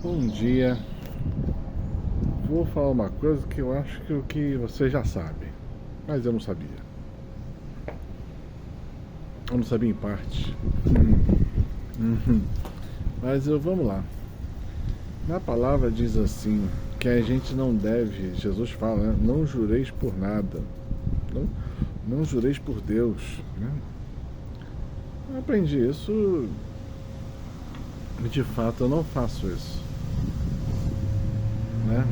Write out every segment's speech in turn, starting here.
Bom dia. Vou falar uma coisa que eu acho que o que você já sabe, mas eu não sabia. Eu não sabia em parte. Uhum. Mas vamos lá. Na palavra diz assim que a gente não deve, Jesus fala, né? Não jureis por nada. Não, não jureis por Deus. Né? Eu aprendi isso e de fato eu não faço isso. Né?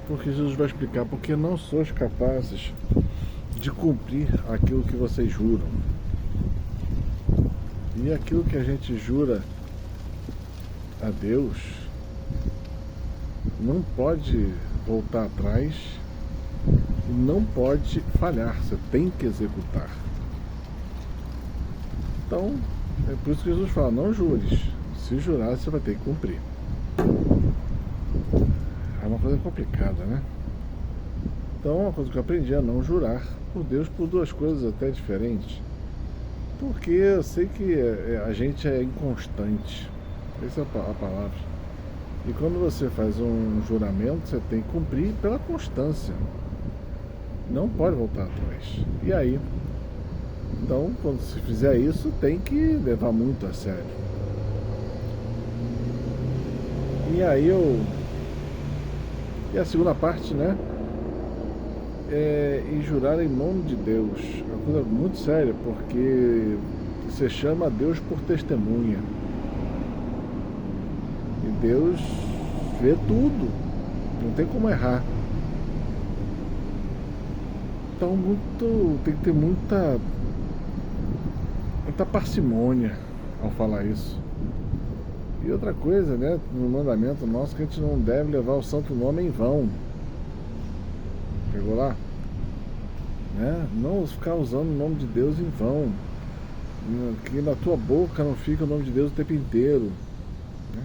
Porque Jesus vai explicar porque não sois capazes de cumprir aquilo que vocês juram. E aquilo que a gente jura a Deus não pode voltar atrás e não pode falhar, você tem que executar. Então, é por isso que Jesus fala, não jures. Se jurar, você vai ter que cumprir. É uma coisa complicada, né? Então, uma coisa que eu aprendi é não jurar por Deus por duas coisas até diferentes. Porque eu sei que a gente é inconstante. Essa é a palavra. E quando você faz um juramento, você tem que cumprir pela constância. Não pode voltar atrás. E aí? Então, quando se fizer isso, tem que levar muito a sério. E aí E a segunda parte, né? E jurar em nome de Deus. É uma coisa muito séria, porque você chama a Deus por testemunha. E Deus vê tudo. Não tem como errar. Então tem que ter muita parcimônia ao falar isso. E outra coisa, né, no mandamento nosso, que a gente não deve levar o santo nome em vão. Pegou lá? Né? Não ficar usando o nome de Deus em vão. Que na tua boca não fica o nome de Deus o tempo inteiro. Né?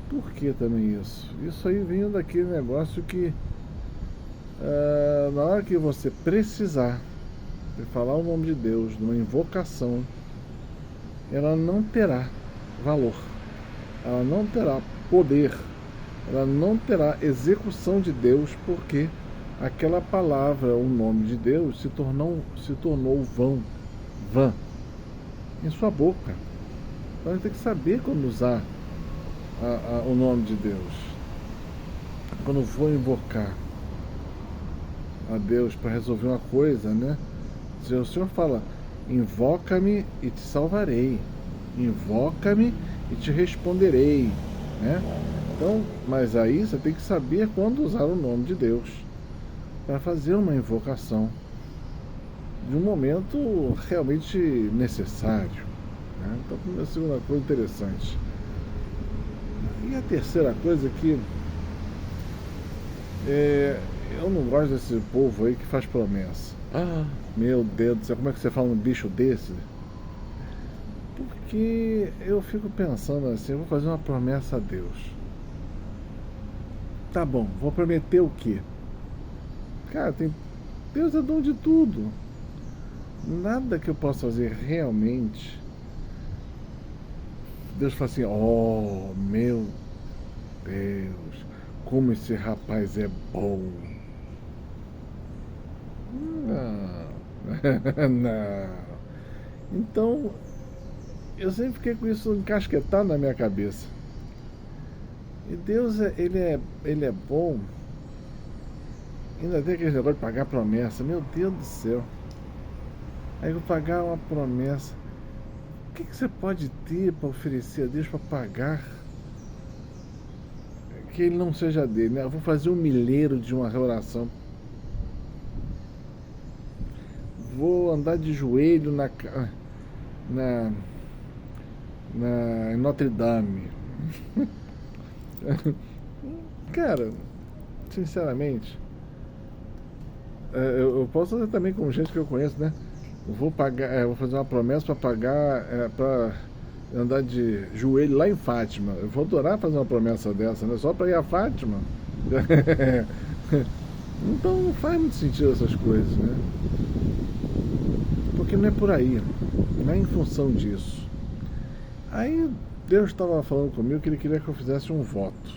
Por que também isso? Isso aí vem daquele negócio que na hora que você precisar de falar o nome de Deus numa invocação, ela não terá valor, ela não terá poder, ela não terá execução de Deus, porque aquela palavra, o nome de Deus, se tornou vã em sua boca. Então a gente tem que saber quando usar o nome de Deus. Quando for invocar a Deus para resolver uma coisa, né? Se o Senhor fala, invoca-me e te salvarei, invoca-me e te responderei, né? Então, mas aí você tem que saber quando usar o nome de Deus para fazer uma invocação de um momento realmente necessário, né? Então, a segunda coisa interessante. E a terceira coisa que eu não gosto desse povo aí que faz promessa. Meu Deus do céu, como é que você fala um bicho desse? Porque eu fico pensando assim, eu vou fazer uma promessa a Deus. Tá bom, vou prometer o quê? Cara, Deus é dono de tudo. Nada que eu possa fazer realmente. Deus fala assim, oh meu Deus, como esse rapaz é bom. Não, não. Então, eu sempre fiquei com isso encasquetado na minha cabeça. E Deus, ele é bom. Ainda tem aquele negócio de pagar promessa. Meu Deus do céu. Aí eu vou pagar uma promessa. O que você pode ter para oferecer a Deus para pagar que ele não seja dele, né? Eu vou fazer um milheiro de uma oração. Vou andar de joelho em Notre Dame. Cara, sinceramente, eu posso fazer também com gente que eu conheço, né? Vou fazer uma promessa para pagar, para andar de joelho lá em Fátima. Eu vou adorar fazer uma promessa dessa, né? Só para ir a Fátima. Então não faz muito sentido essas coisas, né? Porque não é por aí, não é em função disso. Aí Deus estava falando comigo que Ele queria que eu fizesse um voto.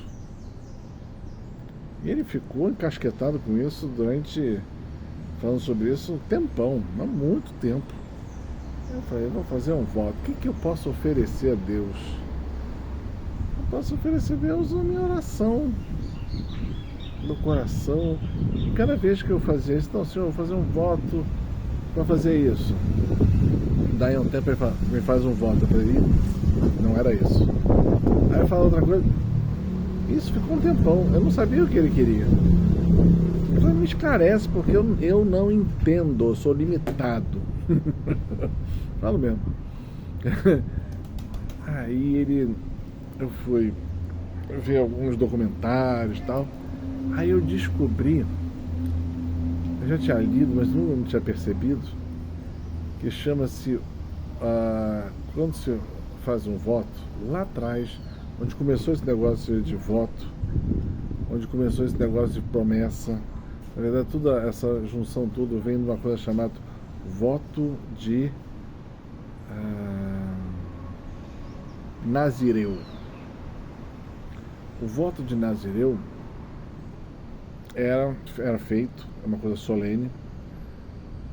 E Ele ficou encasquetado com isso falando sobre isso um tempão, há muito tempo. Eu falei, eu vou fazer um voto. O que eu posso oferecer a Deus? Eu posso oferecer a Deus a minha oração do coração. E cada vez que eu fazia isso, então, Senhor, eu vou fazer um voto para fazer isso. Daí um tempo ele fala, me faz um voto. Eu falei, não era isso. Aí eu falo outra coisa. Isso ficou um tempão. Eu não sabia o que ele queria. Eu falei, me esclarece, porque eu não entendo, eu sou limitado. Falo mesmo. Aí eu fui ver alguns documentários e tal. Aí eu descobri, eu já tinha lido, mas não tinha percebido, que chama-se, quando se faz um voto, lá atrás, onde começou esse negócio de voto, onde começou esse negócio de promessa, na verdade toda essa junção tudo vem de uma coisa chamada voto de Nazireu. O voto de Nazireu era feito, é uma coisa solene,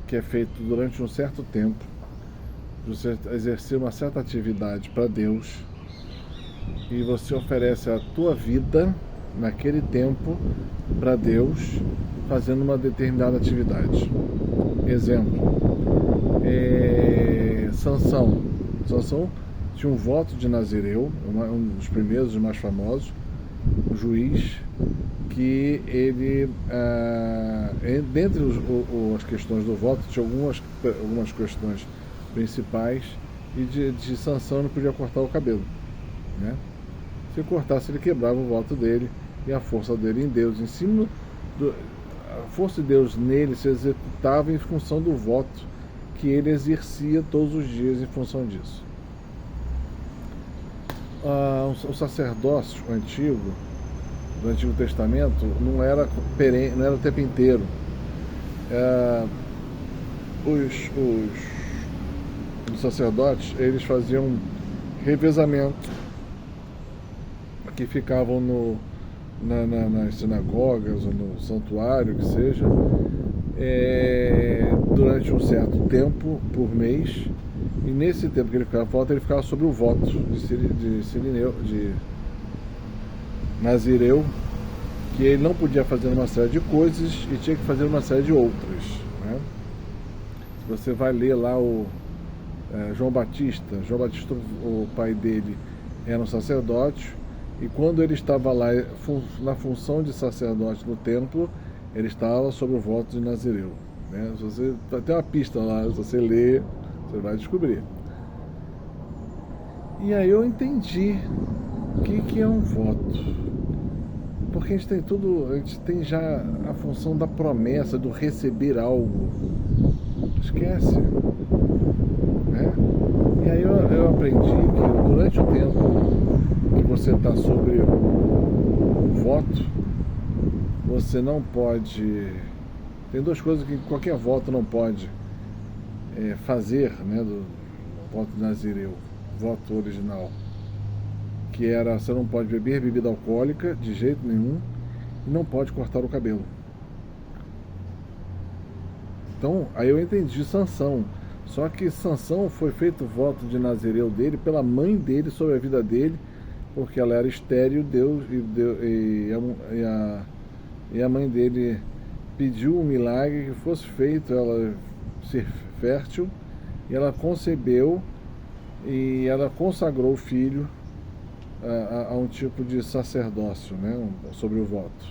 que é feito durante um certo tempo, você exercer uma certa atividade para Deus, e você oferece a tua vida naquele tempo para Deus, fazendo uma determinada atividade. Exemplo, Sansão tinha um voto de Nazireu, um dos primeiros, os mais famosos, um juiz, que ele, dentre as questões do voto, tinha algumas questões principais, e de Sansão não podia cortar o cabelo, né? Se cortasse, ele quebrava o voto dele, e a força dele em Deus, a força de Deus nele se executava em função do voto que ele exercia todos os dias em função disso. O sacerdócio antigo, do Antigo Testamento, não era perene, não era o tempo inteiro. Os sacerdotes, eles faziam revezamento, que ficavam nas sinagogas ou no santuário, que seja, durante um certo tempo por mês, e nesse tempo que ele ficava fora, ele ficava sob o voto de Nazireu, que ele não podia fazer uma série de coisas e tinha que fazer uma série de outras, né? Se você vai ler lá João Batista, o pai dele era um sacerdote, e quando ele estava lá na função de sacerdote no templo, ele estava sob o voto de Nazireu, né? Você tem uma pista lá, se você ler, você vai descobrir. E aí eu entendi o que é um voto. Porque a gente tem já a função da promessa, do receber algo. Esquece, né? E aí eu aprendi que durante o tempo que você está sobre o voto, você não pode... Tem duas coisas que qualquer voto não pode fazer, né, do voto de Nazireu, voto original, que era, você não pode beber bebida alcoólica de jeito nenhum, e não pode cortar o cabelo. Então, aí eu entendi Sansão. Só que Sansão foi feito o voto de Nazireu dele pela mãe dele sobre a vida dele, porque ela era estéril, e a mãe dele pediu um milagre que fosse feito ela ser fértil, e ela concebeu, e ela consagrou o filho a um tipo de sacerdócio, né, sobre o voto,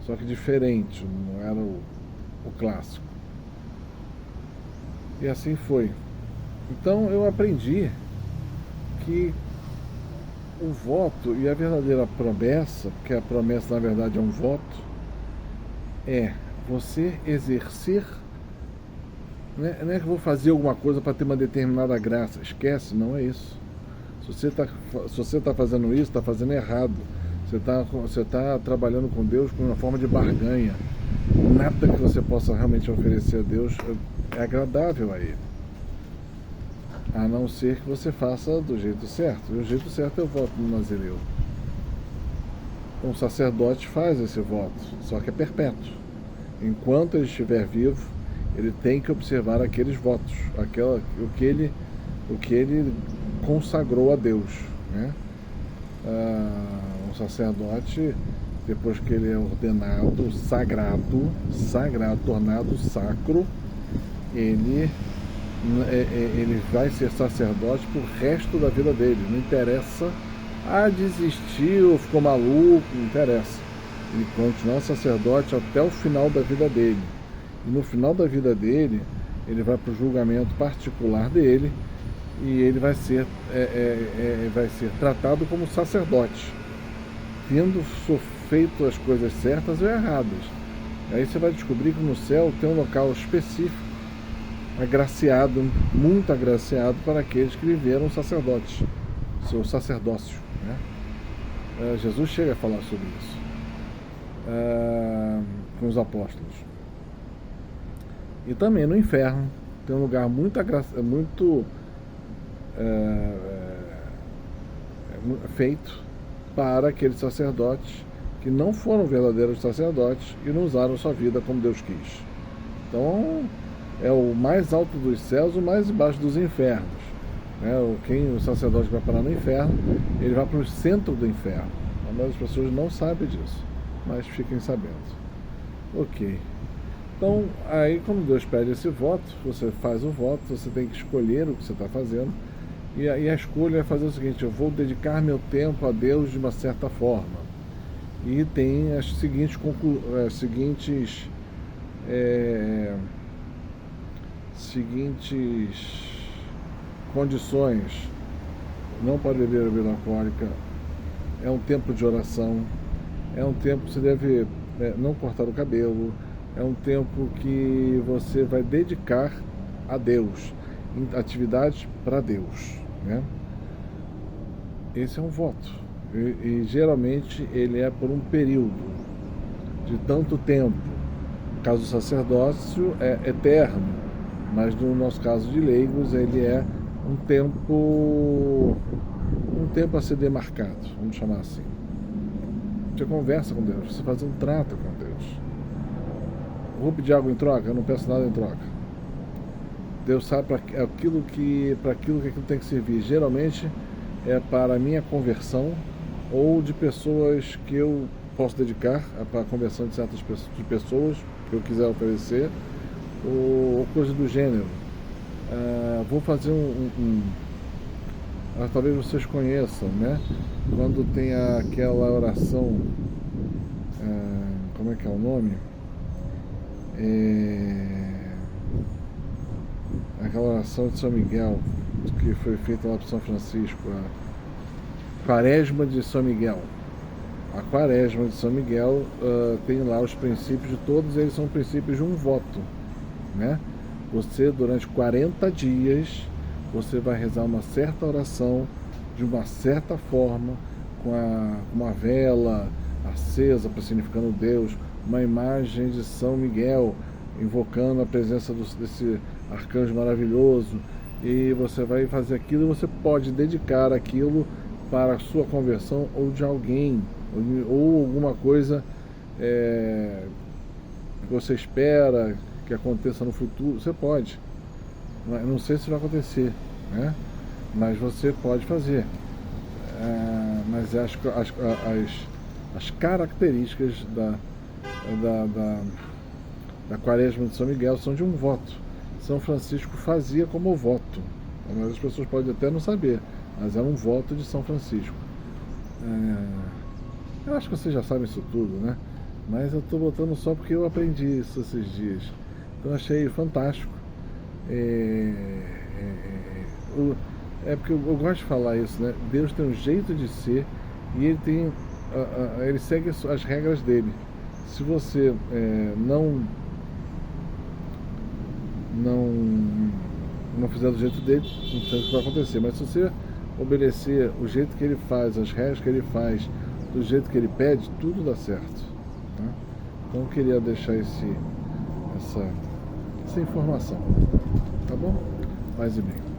só que diferente, não era o clássico. E assim foi. Então eu aprendi que o voto e a verdadeira promessa, porque a promessa na verdade é um voto, é você exercer, não é que eu vou fazer alguma coisa para ter uma determinada graça, esquece, não é isso. Se você está fazendo isso, está fazendo errado. Você tá trabalhando com Deus com uma forma de barganha. Nada que você possa realmente oferecer a Deus é agradável a Ele. a não ser que você faça do jeito certo. E o jeito certo é o voto do Nazireu. Um sacerdote faz esse voto, só que é perpétuo. Enquanto ele estiver vivo, ele tem que observar aqueles votos, o que ele consagrou a Deus, né? Um sacerdote, depois que ele é ordenado sagrado, tornado sacro, ele vai ser sacerdote pro resto da vida dele. Não interessa, desistiu, ficou maluco, não interessa. Ele continua sacerdote até o final da vida dele. E no final da vida dele, ele vai para o julgamento particular dele e ele vai ser tratado como sacerdote, tendo feito as coisas certas ou erradas. Aí você vai descobrir que no céu tem um local específico, agraciado, muito agraciado para aqueles que viveram sacerdotes, seu sacerdócio, né? Jesus chega a falar sobre isso com os apóstolos. E também no inferno tem um lugar muito feito para aqueles sacerdotes que não foram verdadeiros sacerdotes e não usaram sua vida como Deus quis. Então é o mais alto dos céus, o mais baixo dos infernos, né? O sacerdote que vai parar no inferno, ele vai para o centro do inferno. A maioria das pessoas não sabe disso, mas fiquem sabendo. Ok. Então, aí quando Deus pede esse voto, você faz o voto, você tem que escolher o que você está fazendo, e a escolha é fazer o seguinte: eu vou dedicar meu tempo a Deus de uma certa forma. E tem as seguintes condições. Não pode beber bebida alcoólica, é um tempo de oração, é um tempo que você deve não cortar o cabelo, é um tempo que você vai dedicar a Deus, em atividades para Deus, né? Esse é um voto, e geralmente ele é por um período de tanto tempo. No caso do sacerdócio é eterno, mas no nosso caso de leigos ele é um tempo a ser demarcado, vamos chamar assim. Você conversa com Deus, você faz um trato com Deus. Vou pedir algo em troca? Eu não peço nada em troca. Deus sabe para aquilo que aquilo tem que servir. Geralmente é para a minha conversão ou de pessoas que eu posso dedicar para a conversão de certas pessoas que eu quiser oferecer, ou coisa do gênero. Vou fazer talvez vocês conheçam, né? Quando tem aquela oração, como é que é o nome? Aquela oração de São Miguel, que foi feita lá para São Francisco, a Quaresma de São Miguel. A Quaresma de São Miguel tem lá os princípios de todos, eles são princípios de um voto, né? Você, durante 40 dias, você vai rezar uma certa oração de uma certa forma, com uma vela acesa, personificando Deus, uma imagem de São Miguel, invocando a presença desse arcanjo maravilhoso, e você vai fazer aquilo, e você pode dedicar aquilo para a sua conversão ou de alguém, ou alguma coisa que você espera que aconteça no futuro. Você pode, não sei se vai acontecer, né? Mas você pode fazer. Mas as características da Quaresma de São Miguel são de um voto. São Francisco fazia como voto. A maioria das pessoas pode até não saber, mas é um voto de São Francisco. Eu acho que vocês já sabem isso tudo, né? Mas eu estou botando só porque eu aprendi isso esses dias. Então achei fantástico. Porque eu gosto de falar isso, né? Deus tem um jeito de ser e ele segue as regras dele. Se você não fizer do jeito dele, não sei o que vai acontecer. Mas se você obedecer o jeito que ele faz, as regras que ele faz, do jeito que ele pede, tudo dá certo, tá? Então eu queria deixar essa informação, tá bom? Paz e bem.